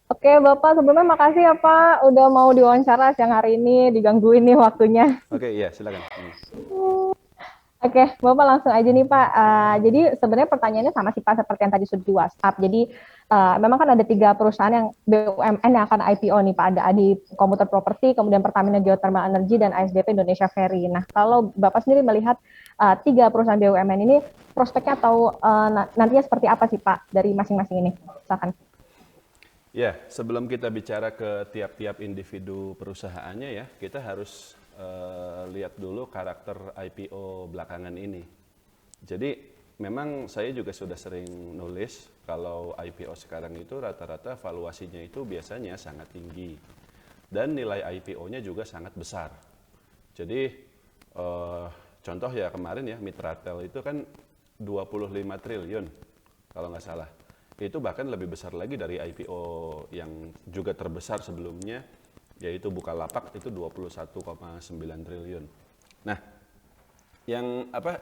Oke, Bapak, sebelumnya makasih ya Pak udah mau diwawancara siang hari ini, digangguin nih waktunya. Oke, iya silakan. Oke, Bapak langsung aja nih Pak. Jadi sebenarnya pertanyaannya sama sih Pak seperti yang tadi sudah di WhatsApp. Jadi memang kan ada tiga perusahaan yang BUMN yang akan IPO nih Pak. Ada Adi Komuter Property, kemudian Pertamina Geothermal Energy, dan ASDP Indonesia Ferry. Nah, kalau Bapak sendiri melihat tiga perusahaan BUMN ini, prospeknya atau nantinya seperti apa sih Pak dari masing-masing ini? Silakan. Ya, sebelum kita bicara ke tiap-tiap individu perusahaannya ya, kita harus lihat dulu karakter IPO belakangan ini. Jadi memang saya juga sudah sering nulis kalau IPO sekarang itu rata-rata valuasinya itu biasanya sangat tinggi dan nilai IPO-nya juga sangat besar. Jadi contoh ya kemarin ya Mitratel itu kan 25 triliun kalau nggak salah. Itu bahkan lebih besar lagi dari IPO yang juga terbesar sebelumnya yaitu Bukalapak itu 21,9 triliun. Nah, yang apa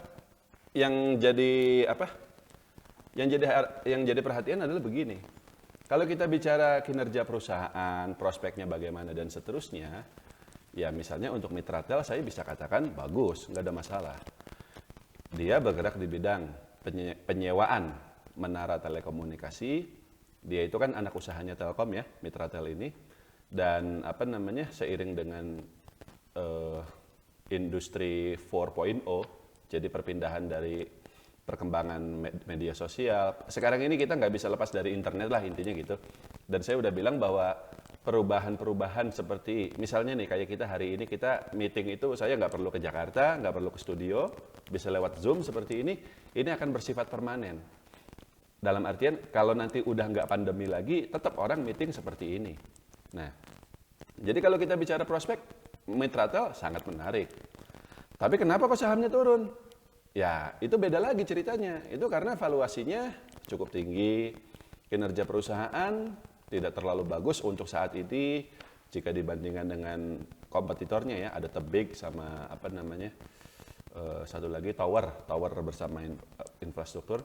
yang jadi apa yang jadi perhatian adalah begini. Kalau kita bicara kinerja perusahaan, prospeknya bagaimana dan seterusnya, ya misalnya untuk Mitratel saya bisa katakan bagus, nggak ada masalah. Dia bergerak di bidang penyewaan menara telekomunikasi. Dia itu kan anak usahanya Telkom ya, Mitratel ini. Dan apa namanya, seiring dengan eh, industri 4.0, jadi perpindahan dari perkembangan media sosial. Sekarang ini kita nggak bisa lepas dari internet lah intinya gitu. Dan saya udah bilang bahwa perubahan-perubahan seperti misalnya nih kayak kita hari ini kita meeting itu saya nggak perlu ke Jakarta, nggak perlu ke studio, bisa lewat Zoom seperti ini akan bersifat permanen. Dalam artian kalau nanti udah nggak pandemi lagi, tetap orang meeting seperti ini. Nah, jadi kalau kita bicara prospek, Mitratel sangat menarik. Tapi kenapa kok sahamnya turun? Ya, itu beda lagi ceritanya. Itu karena valuasinya cukup tinggi, kinerja perusahaan tidak terlalu bagus untuk saat ini jika dibandingkan dengan kompetitornya ya, ada Tebing sama apa namanya, satu lagi Tower bersama infrastruktur.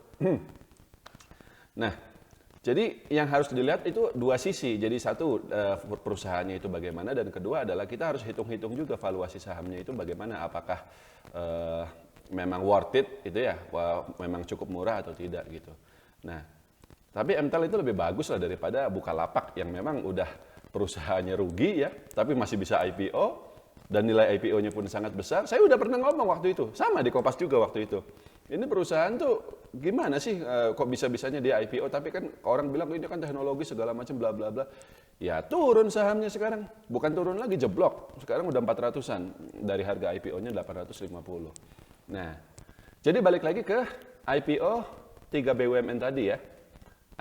Nah, jadi yang harus dilihat itu dua sisi. Jadi satu perusahaannya itu bagaimana dan kedua adalah kita harus hitung-hitung juga valuasi sahamnya itu bagaimana. Apakah eh, memang worth it itu ya, memang cukup murah atau tidak gitu. Nah, tapi MTEL itu lebih bagus lah daripada Bukalapak yang memang udah perusahaannya rugi ya, tapi masih bisa IPO dan nilai IPO-nya pun sangat besar. Saya udah pernah ngomong waktu itu, sama di Kompas juga waktu itu. Ini perusahaan tuh gimana sih kok bisa-bisanya dia IPO tapi kan orang bilang ini kan teknologi segala macam bla bla bla. Ya turun sahamnya sekarang, bukan turun lagi jeblok. Sekarang udah 400-an dari harga IPO-nya 850. Nah, jadi balik lagi ke IPO 3 BUMN tadi ya.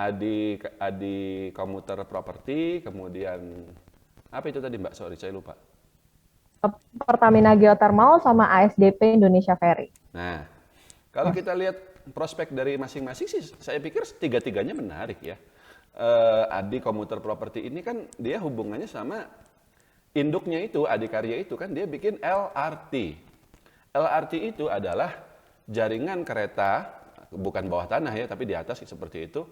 Adi Komuter Property, kemudian apa itu tadi Mbak? Sorry, saya lupa. Pertamina Geothermal sama ASDP Indonesia Ferry. Nah, kalau kita lihat prospek dari masing-masing sih, saya pikir tiga-tiganya menarik ya. Adi Komuter Property ini kan dia hubungannya sama induknya itu, Adikarya itu kan dia bikin LRT. LRT itu adalah jaringan kereta, bukan bawah tanah ya, tapi di atas seperti itu.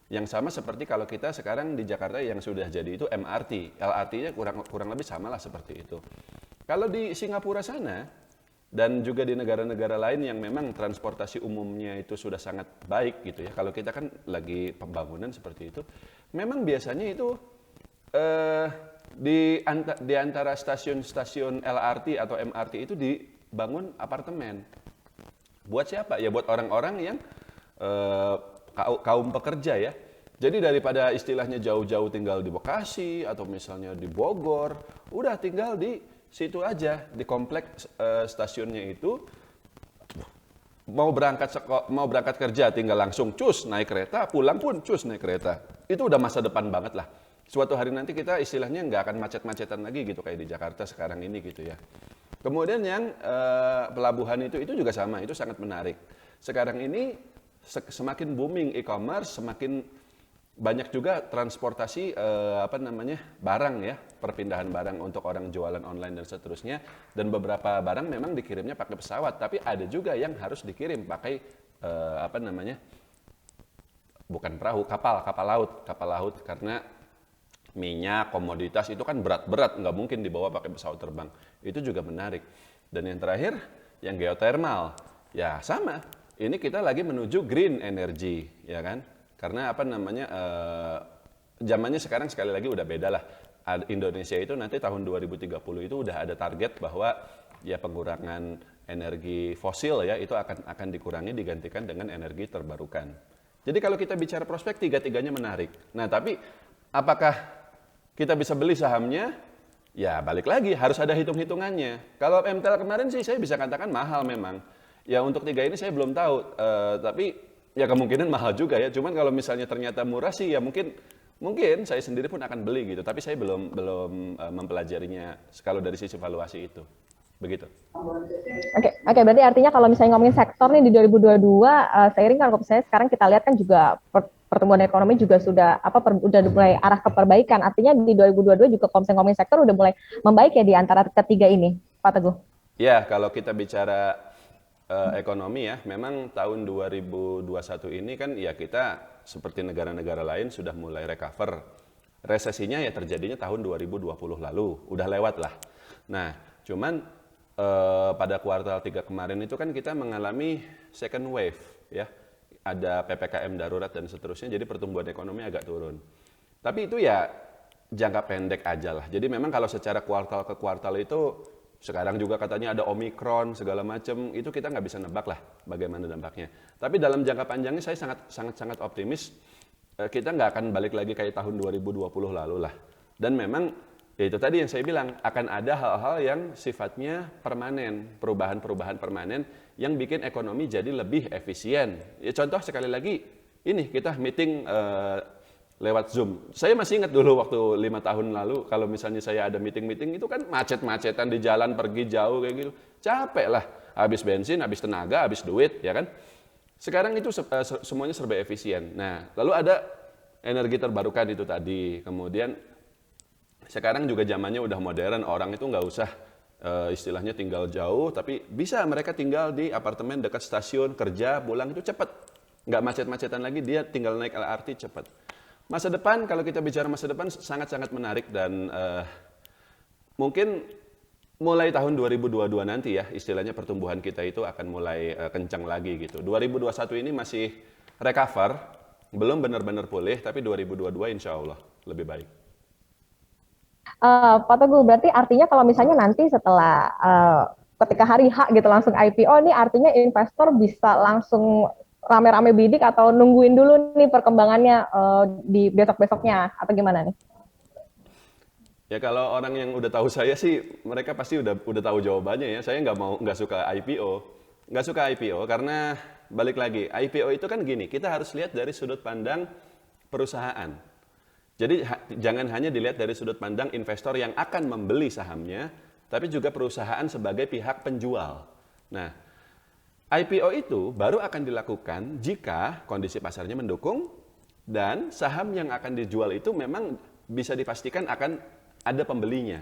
Yang sama seperti kalau kita sekarang di Jakarta yang sudah jadi itu MRT. LRT-nya kurang lebih sama lah seperti itu. Kalau di Singapura sana, dan juga di negara-negara lain yang memang transportasi umumnya itu sudah sangat baik gitu ya. Kalau kita kan lagi pembangunan seperti itu, memang biasanya itu eh, di antara stasiun-stasiun LRT atau MRT itu dibangun apartemen. Buat siapa? Ya buat orang-orang yang eh, kaum pekerja ya. Jadi daripada istilahnya jauh-jauh tinggal di Bekasi atau misalnya di Bogor, udah tinggal di situ aja di kompleks stasiunnya itu. Mau berangkat kerja tinggal langsung cus naik kereta, pulang pun cus naik kereta. Itu udah masa depan banget lah. Suatu hari nanti kita istilahnya nggak akan macet-macetan lagi gitu kayak di Jakarta sekarang ini gitu ya. Kemudian yang pelabuhan itu juga sama, itu sangat menarik. Sekarang ini semakin booming e-commerce, semakin banyak juga transportasi apa namanya barang ya, perpindahan barang untuk orang jualan online dan seterusnya. Dan beberapa barang memang dikirimnya pakai pesawat, tapi ada juga yang harus dikirim pakai apa namanya, bukan perahu, kapal laut karena minyak, komoditas itu kan berat-berat, nggak mungkin dibawa pakai pesawat terbang. Itu juga menarik. Dan yang terakhir, yang geothermal, ya sama. Ini kita lagi menuju green energy, ya kan? Karena apa namanya, zamannya sekarang sekali lagi udah beda lah. Indonesia itu nanti tahun 2030 itu udah ada target bahwa ya pengurangan energi fosil ya itu akan dikurangi digantikan dengan energi terbarukan. Jadi kalau kita bicara prospek tiga-tiganya menarik. Nah, tapi apakah kita bisa beli sahamnya? Ya balik lagi harus ada hitung-hitungannya. Kalau MTEL kemarin sih saya bisa katakan mahal memang. Ya untuk tiga ini saya belum tahu, tapi ya kemungkinan mahal juga ya. Cuman kalau misalnya ternyata murah sih ya mungkin saya sendiri pun akan beli gitu. Tapi saya belum mempelajarinya kalau dari sisi valuasi itu. Begitu. Oke, berarti artinya kalau misalnya ngomongin sektor nih di 2022, seiring kan kalau misalnya sekarang kita lihat kan juga pertumbuhan ekonomi juga sudah udah mulai arah ke perbaikan. Artinya di 2022 juga kalau misalnya ngomongin sektor udah mulai membaik ya di antara ketiga ini, Pak Teguh. Ya, kalau kita bicara ekonomi ya, memang tahun 2021 ini kan ya kita seperti negara-negara lain sudah mulai recover. Resesinya ya terjadinya tahun 2020 lalu, udah lewat lah. Nah, cuman pada kuartal 3 kemarin itu kan kita mengalami second wave ya. Ada PPKM darurat dan seterusnya, jadi pertumbuhan ekonomi agak turun. Tapi itu ya jangka pendek aja lah. Jadi memang kalau secara kuartal ke kuartal itu sekarang juga katanya ada Omikron segala macam, itu kita nggak bisa nebak lah bagaimana dampaknya. Tapi dalam jangka panjangnya saya sangat optimis kita nggak akan balik lagi kayak tahun 2020 lalu lah. Dan memang ya itu tadi yang saya bilang, akan ada hal-hal yang sifatnya permanen, perubahan-perubahan permanen yang bikin ekonomi jadi lebih efisien. Ya contoh sekali lagi, ini kita meeting lewat Zoom. Saya masih ingat dulu waktu 5 tahun lalu, kalau misalnya saya ada meeting-meeting itu kan macet-macetan di jalan, pergi jauh kayak gitu. Capek lah, habis bensin, habis tenaga, habis duit, ya kan? Sekarang itu semuanya serba efisien. Nah, lalu ada energi terbarukan itu tadi, kemudian sekarang juga zamannya udah modern, orang itu nggak usah istilahnya tinggal jauh, tapi bisa mereka tinggal di apartemen dekat stasiun, kerja, pulang itu cepat. Nggak macet-macetan lagi, dia tinggal naik LRT cepat. Masa depan, kalau kita bicara masa depan sangat-sangat menarik dan mungkin mulai tahun 2022 nanti ya, istilahnya pertumbuhan kita itu akan mulai kencang lagi gitu. 2021 ini masih recover, belum benar-benar pulih, tapi 2022 insya Allah lebih baik. Pak Teguh, berarti artinya kalau misalnya nanti setelah ketika hari H gitu langsung IPO nih artinya investor bisa langsung rame-rame bidik atau nungguin dulu nih perkembangannya di besok-besoknya atau gimana nih? Ya kalau orang yang udah tahu saya sih mereka pasti udah tahu jawabannya ya. Saya nggak suka IPO karena balik lagi IPO itu kan gini, kita harus lihat dari sudut pandang perusahaan. Jadi jangan hanya dilihat dari sudut pandang investor yang akan membeli sahamnya, tapi juga perusahaan sebagai pihak penjual. Nah, IPO itu baru akan dilakukan jika kondisi pasarnya mendukung dan saham yang akan dijual itu memang bisa dipastikan akan ada pembelinya.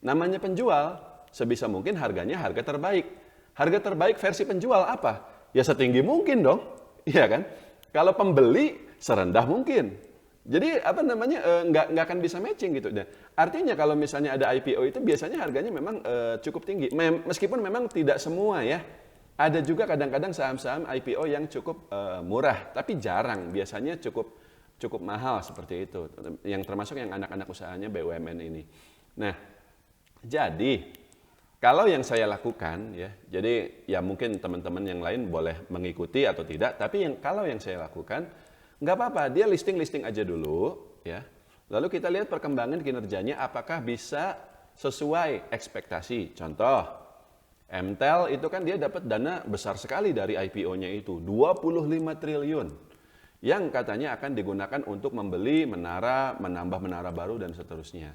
Namanya penjual, sebisa mungkin harganya harga terbaik. Harga terbaik versi penjual apa? Ya setinggi mungkin dong, iya kan? Kalau pembeli serendah mungkin. Jadi apa namanya nggak akan bisa matching gitu. Nah, artinya kalau misalnya ada IPO itu biasanya harganya memang cukup tinggi. Meskipun memang tidak semua ya. Ada juga kadang-kadang saham-saham IPO yang cukup murah, tapi jarang. Biasanya cukup mahal seperti itu. Yang termasuk yang anak-anak usahanya BUMN ini. Nah, jadi kalau yang saya lakukan ya, jadi ya mungkin teman-teman yang lain boleh mengikuti atau tidak. Tapi kalau yang saya lakukan nggak apa-apa, dia listing aja dulu, ya. Lalu kita lihat perkembangan kinerjanya apakah bisa sesuai ekspektasi. Contoh, MTEL itu kan dia dapat dana besar sekali dari IPO-nya itu, 25 triliun. Yang katanya akan digunakan untuk membeli menara, menambah menara baru dan seterusnya.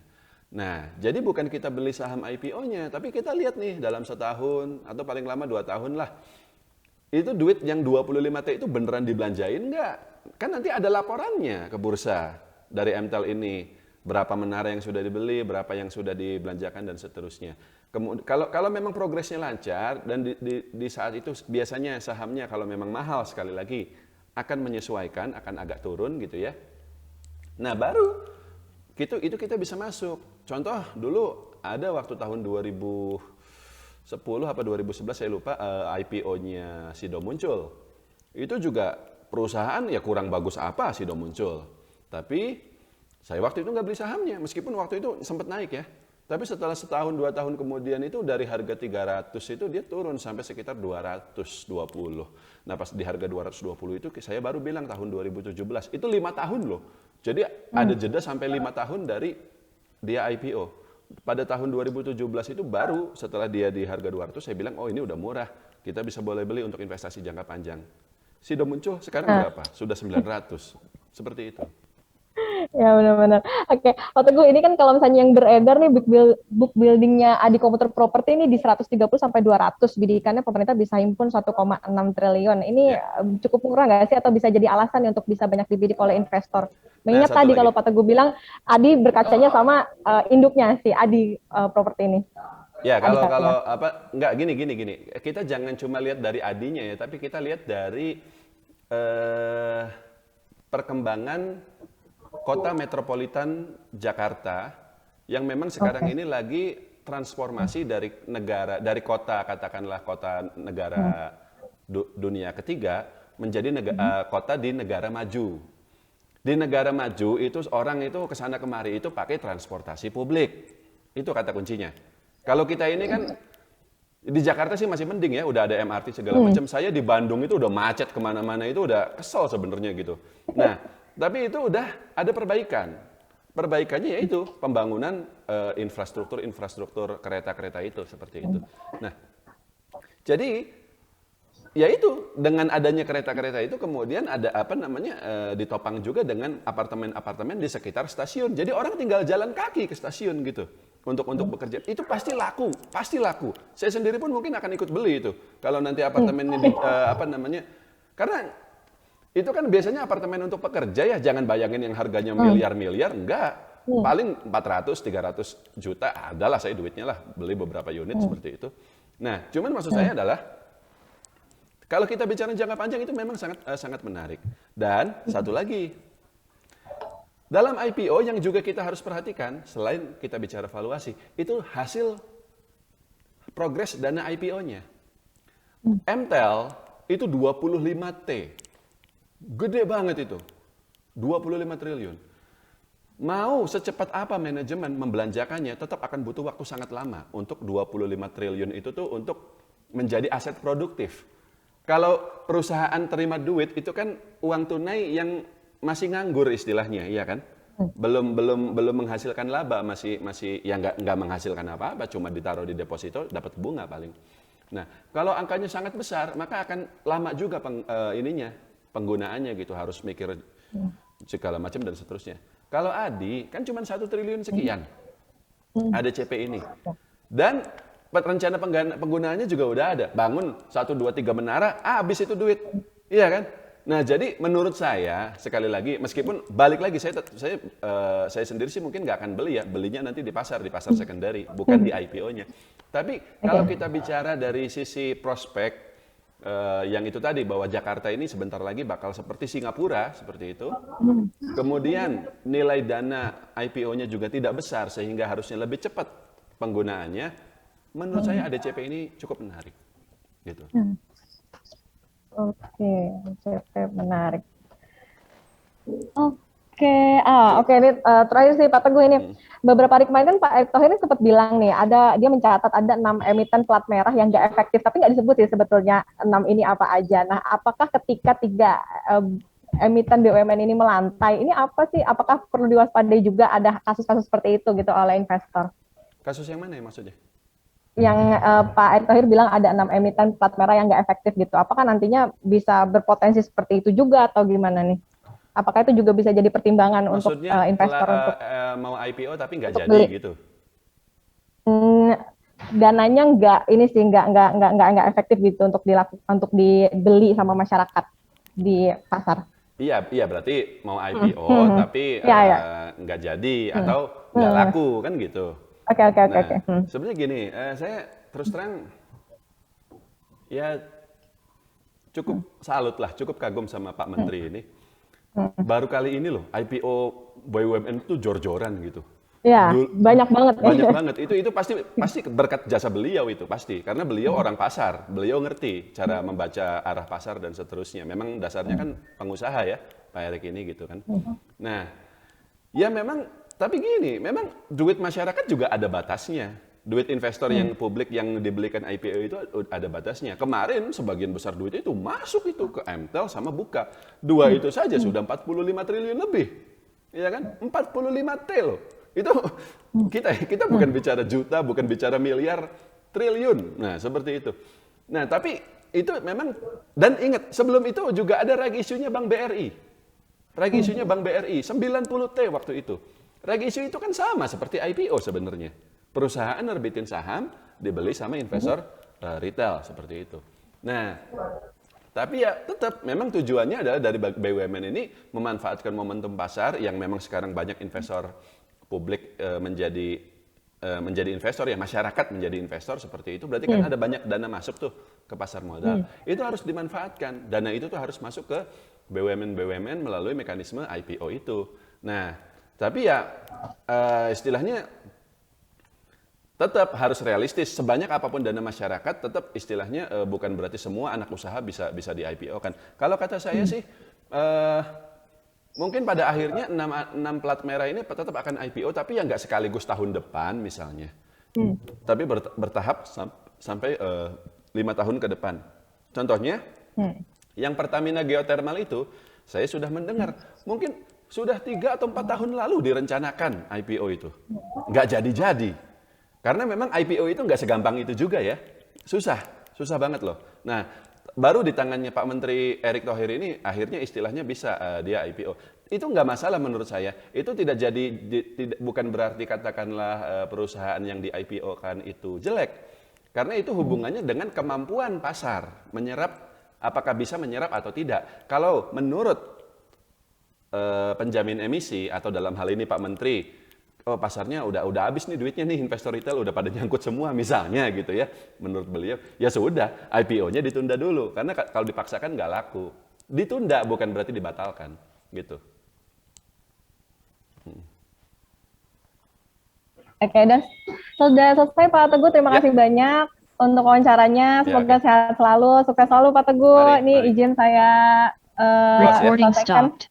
Nah, jadi bukan kita beli saham IPO-nya, tapi kita lihat nih dalam setahun atau paling lama 2 tahun lah. Itu duit yang 25T itu beneran dibelanjain nggak? Kan nanti ada laporannya ke bursa dari MTEL ini. Berapa menara yang sudah dibeli, berapa yang sudah dibelanjakan, dan seterusnya. Kalau memang progresnya lancar, dan di saat itu biasanya sahamnya kalau memang mahal sekali lagi, akan menyesuaikan, akan agak turun gitu ya. Nah baru itu kita bisa masuk. Contoh dulu ada waktu tahun 2010 apa 2011 saya lupa, IPO-nya Sido muncul. Itu juga perusahaan ya kurang bagus apa Sido muncul. Tapi saya waktu itu nggak beli sahamnya, meskipun waktu itu sempat naik ya. Tapi setelah setahun 2 tahun kemudian itu dari harga 300 itu dia turun sampai sekitar 220. Nah pas di harga 220 itu saya baru bilang tahun 2017, itu 5 tahun loh. Jadi ada jeda sampai 5 tahun dari dia IPO. Pada tahun 2017 itu baru setelah dia di harga 200 saya bilang oh ini udah murah, kita bisa boleh beli untuk investasi jangka panjang. Sido muncul sekarang berapa? Sudah 900. Seperti itu. Ya benar-benar. Oke, Pak Teguh ini kan kalau misalnya yang beredar nih book buildingnya Adi Komuter Property ini di 130 sampai 200 bidikannya pemerintah bisa himpun 1,6 triliun. Ini cukup murah nggak sih atau bisa jadi alasan untuk bisa banyak dibidik oleh investor? Mengingat tadi kalau Pak Teguh bilang Adi berkacanya sama induknya si Adi Property ini. Ya kalau apa nggak gini. Kita jangan cuma lihat dari Adinya ya, tapi kita lihat dari perkembangan Kota Metropolitan Jakarta yang memang sekarang ini lagi transformasi dari kota katakanlah kota negara dunia ketiga menjadi kota di negara maju. Di negara maju itu orang itu kesana kemari itu pakai transportasi publik. Itu kata kuncinya. Kalau kita ini kan di Jakarta sih masih mending ya, udah ada MRT segala macam. Saya di Bandung itu udah macet kemana-mana itu udah kesel sebenarnya gitu. Nah, tapi itu udah ada perbaikan. Perbaikannya yaitu pembangunan infrastruktur kereta-kereta itu seperti itu. Nah, jadi ya itu dengan adanya kereta-kereta itu kemudian ada ditopang juga dengan apartemen-apartemen di sekitar stasiun. Jadi orang tinggal jalan kaki ke stasiun gitu untuk bekerja. Itu pasti laku. Saya sendiri pun mungkin akan ikut beli itu kalau nanti apartemennya karena itu kan biasanya apartemen untuk pekerja ya, jangan bayangin yang harganya miliar-miliar, enggak. Paling 400-300 juta adalah saya duitnya lah, beli beberapa unit seperti itu. Nah, cuman maksud saya adalah, kalau kita bicara jangka panjang itu memang sangat menarik. Dan satu lagi, dalam IPO yang juga kita harus perhatikan, selain kita bicara valuasi, itu hasil progres dana IPO-nya. MTEL itu 25T. Gede banget itu, 25 triliun. Mau secepat apa manajemen membelanjakannya, tetap akan butuh waktu sangat lama untuk 25 triliun itu tuh untuk menjadi aset produktif. Kalau perusahaan terima duit itu kan uang tunai yang masih nganggur istilahnya, iya kan? Belum menghasilkan laba, masih ya nggak menghasilkan apa-apa, cuma ditaruh di deposito dapat bunga paling. Nah, kalau angkanya sangat besar, maka akan lama juga penggunaannya gitu, harus mikir segala macam dan seterusnya. Kalau Adi kan cuma 1 triliun sekian, ada CP ini. Dan rencana penggunaannya juga udah ada, bangun 1, 2, 3 menara, habis itu duit, iya kan? Nah jadi menurut saya, sekali lagi, meskipun balik lagi saya sendiri sih mungkin nggak akan beli ya, belinya nanti di pasar secondary, bukan di IPO-nya. Tapi kalau kita bicara dari sisi prospek, yang itu tadi bahwa Jakarta ini sebentar lagi bakal seperti Singapura seperti itu. Kemudian nilai dana IPO-nya juga tidak besar sehingga harusnya lebih cepat penggunaannya. Menurut saya ADCP ini cukup menarik. Gitu. Oke, ADCP menarik. Oke, ini terakhir sih Pak Teguh ini. Beberapa hari kemarin kan Pak Erick Thohir ini sempat bilang nih, dia mencatat ada 6 emiten plat merah yang nggak efektif, tapi nggak disebut sih sebetulnya 6 ini apa aja. Nah, apakah ketika 3 emiten BUMN ini melantai, ini apa sih? Apakah perlu diwaspadai juga ada kasus-kasus seperti itu gitu oleh investor? Kasus yang mana ya maksudnya? Yang Pak Erick Thohir bilang ada 6 emiten plat merah yang nggak efektif gitu. Apakah nantinya bisa berpotensi seperti itu juga atau gimana nih? Apakah itu juga bisa jadi pertimbangan maksudnya, untuk investor untuk mau IPO tapi nggak jadi beli. gitu? Dananya nggak efektif gitu untuk dibeli sama masyarakat di pasar. Iya berarti mau IPO tapi nggak jadi atau nggak laku kan gitu. Oke. Sebenarnya gini, saya terus terang ya cukup salut lah, cukup kagum sama Pak Menteri ini. Baru kali ini loh IPO BUMN itu jor-joran gitu. Ya, banyak banget. Banyak banget. Itu pasti berkat jasa beliau itu pasti. Karena beliau orang pasar, beliau ngerti cara membaca arah pasar dan seterusnya. Memang dasarnya kan pengusaha ya, Pak Erik ini gitu kan. Nah, ya memang tapi gini, memang duit masyarakat juga ada batasnya. Duit investor yang publik yang dibelikan IPO itu ada batasnya. Kemarin sebagian besar duit itu masuk itu ke MTEL sama Buka. Dua itu saja sudah 45 triliun lebih. Iya kan? 45 T loh. Itu kita bukan bicara juta, bukan bicara miliar, triliun. Nah, seperti itu. Nah, tapi itu memang dan ingat, sebelum itu juga ada reg isunya Bank BRI. Reg isunya Bank BRI 90 T waktu itu. Reg isu itu kan sama seperti IPO sebenarnya. Perusahaan nerbitin saham, dibeli sama investor retail seperti itu. Nah, tapi ya tetap memang tujuannya adalah dari BUMN ini memanfaatkan momentum pasar yang memang sekarang banyak investor publik menjadi investor ya, masyarakat menjadi investor seperti itu. Berarti kan ada banyak dana masuk tuh ke pasar modal. Itu harus dimanfaatkan. Dana itu tuh harus masuk ke BUMN melalui mekanisme IPO itu. Nah, tapi ya istilahnya tetap harus realistis. Sebanyak apapun dana masyarakat, tetap istilahnya bukan berarti semua anak usaha bisa di IPO kan. Kalau kata saya sih, mungkin pada akhirnya 6 plat merah ini tetap akan IPO, tapi ya nggak sekaligus tahun depan misalnya. Tapi bertahap sampai 5 tahun ke depan. Contohnya, yang Pertamina Geothermal itu, saya sudah mendengar, mungkin sudah 3 atau 4 tahun lalu direncanakan IPO itu. Nggak jadi-jadi. Karena memang IPO itu nggak segampang itu juga ya. Susah banget loh. Nah, baru di tangannya Pak Menteri Erick Thohir ini akhirnya istilahnya bisa dia IPO. Itu nggak masalah menurut saya. Itu tidak jadi, bukan berarti katakanlah perusahaan yang di IPO kan itu jelek. Karena itu hubungannya dengan kemampuan pasar menyerap, apakah bisa menyerap atau tidak. Kalau menurut penjamin emisi atau dalam hal ini Pak Menteri, oh pasarnya udah habis nih duitnya nih, investor retail udah pada nyangkut semua misalnya gitu ya, menurut beliau ya sudah IPO-nya ditunda dulu karena kalau dipaksakan nggak laku. Ditunda bukan berarti dibatalkan gitu. Oke, sudah selesai Pak Teguh. Terima kasih banyak untuk wawancaranya. Semoga sehat selalu, sukses selalu Pak Teguh. Ini izin saya Recording sampaikan. stopped.